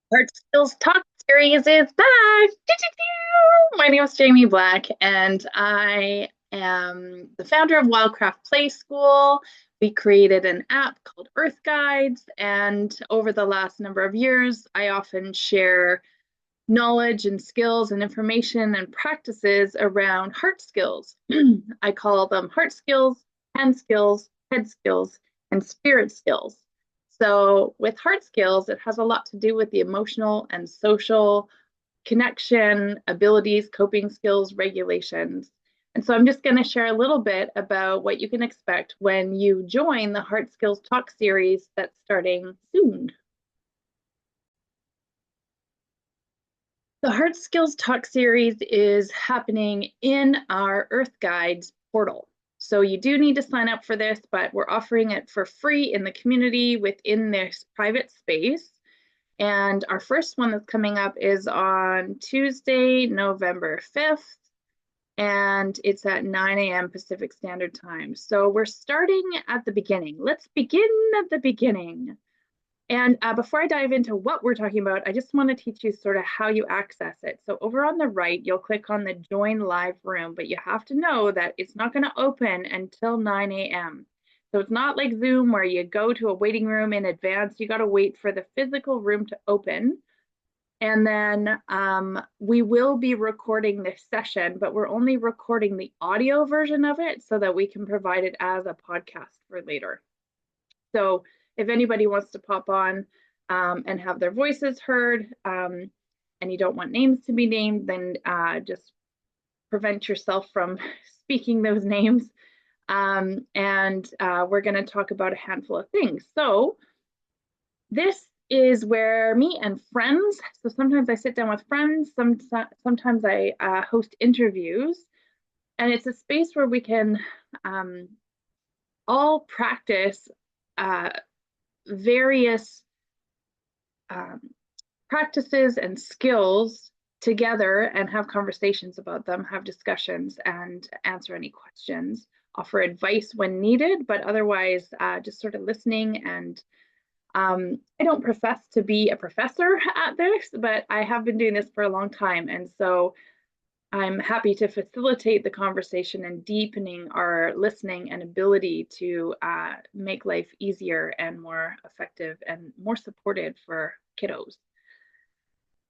Heart Skills Talk series is back. My name is Jamie Black, and I am the founder of Wildcraft Play School. We created an app called Earth Guides, and over the last number of years, I often share knowledge and skills and information and practices around heart skills. I call them heart skills, hand skills, head skills, and spirit skills. So, with heart skills, it has a lot to do with the emotional and social connection, abilities, coping skills, regulations. And so, I'm just going to share a little bit about what you can expect when you join the Heart Skills Talk series that's starting soon. The Heart Skills Talk series is happening in our Earth Guides portal. So you do need to sign up for this, but we're offering it for free in the community within this private space. And our first one that's coming up is on Tuesday, November 5th, and it's at 9 a.m. Pacific Standard Time. So we're starting at the beginning. Let's begin at the beginning. And before I dive into what we're talking about, I just want to teach you sort of how you access it. So over on the right, you'll click on the join live room, but you have to know that it's not going to open until 9 a.m. So it's not like Zoom where you go to a waiting room in advance. You got to wait for the physical room to open. And then we will be recording this session, but we're only recording the audio version of it so that we can provide it as a podcast for later. So if anybody wants to pop on and have their voices heard, and you don't want names to be named, then just prevent yourself from speaking those names. And we're going to talk about a handful of things. So this is where me and friends, so sometimes I sit down with friends, sometimes I host interviews, and it's a space where we can all practice various practices and skills together and have conversations about them, have discussions, and answer any questions, offer advice when needed, but otherwise just sort of listening. And I don't profess to be a professor at this, but I have been doing this for a long time. And so I'm happy to facilitate the conversation and deepening our listening and ability to make life easier and more effective and more supported for kiddos.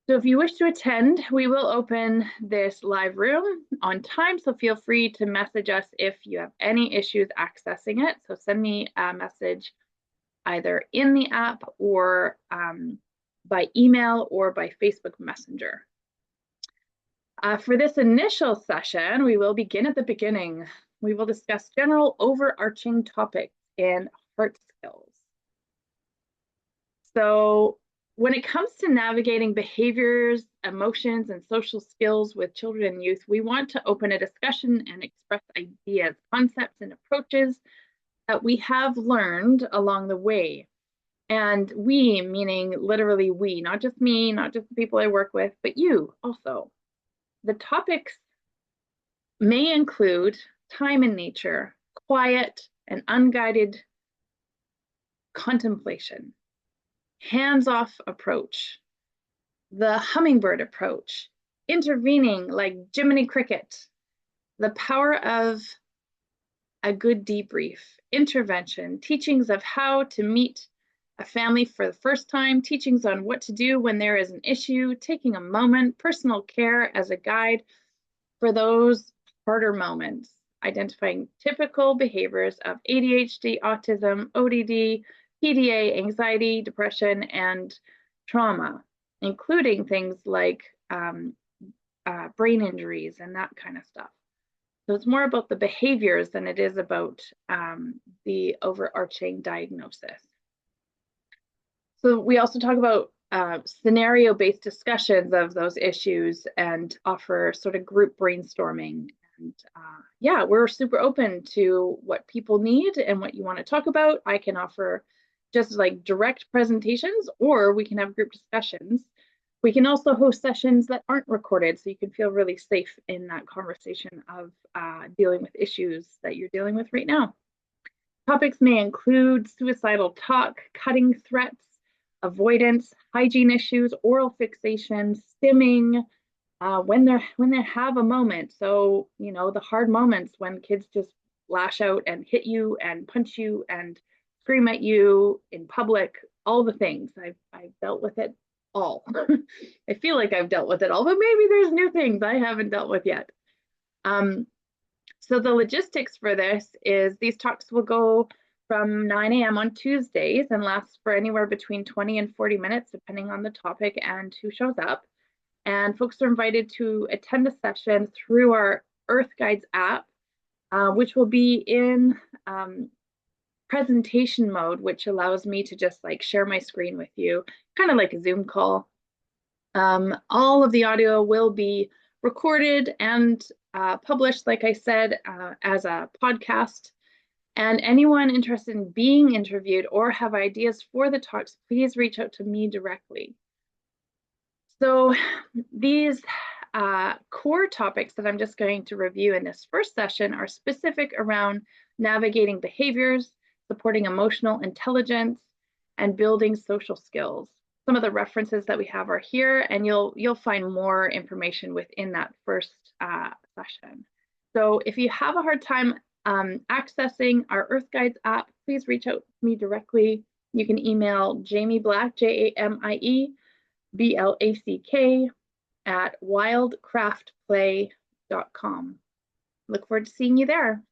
So if you wish to attend, we will open this live room on time, so feel free to message us if you have any issues accessing it. So send me a message either in the app or by email or by Facebook Messenger. For this initial session, we will begin at the beginning. We will discuss general overarching topics in heart skills. So when it comes to navigating behaviors, emotions, and social skills with children and youth, we want to open a discussion and express ideas, concepts, and approaches that we have learned along the way. And we, meaning literally we, not just me, not just the people I work with, but you also. The topics may include time in nature, quiet and unguided contemplation, hands-off approach, the hummingbird approach, intervening like Jimminy cricket, the power of a good debrief, intervention, teachings of how to meet a family for the first time, teachings on what to do when there is an issue, taking a moment, personal care as a guide for those harder moments, identifying typical behaviors of ADHD, autism, ODD, PDA, anxiety, depression, and trauma, including things like brain injuries and that kind of stuff. So it's more about the behaviors than it is about the overarching diagnosis. So we also talk about scenario-based discussions of those issues and offer sort of group brainstorming. And yeah, we're super open to what people need and what you want to talk about. I can offer just like direct presentations, or we can have group discussions. We can also host sessions that aren't recorded, so you can feel really safe in that conversation of dealing with issues that you're dealing with right now. Topics may include suicidal talk, cutting threats, avoidance, hygiene issues, oral fixation, stimming, when they have a moment. So, you know, the hard moments when kids just lash out and hit you and punch you and scream at you in public, all the things. I've dealt with it all. I feel like I've dealt with it all, but maybe there's new things I haven't dealt with yet. So the logistics for this is these talks will go from 9 a.m. on Tuesdays and last for anywhere between 20 and 40 minutes, depending on the topic and who shows up. And folks are invited to attend the session through our Earth Guides app, which will be in presentation mode, which allows me to just like share my screen with you, kind of like a Zoom call. All of the audio will be recorded and published, like I said, as a podcast. And anyone interested in being interviewed or have ideas for the talks, please reach out to me directly. So these core topics that I'm just going to review in this first session are specific around navigating behaviors, supporting emotional intelligence, and building social skills. Some of the references that we have are here, and you'll find more information within that first session. So if you have a hard time accessing our Earth Guides app, please reach out to me directly. You can email Jamie Black, JAMIE BLACK at wildcraftplay.com. Look forward to seeing you there.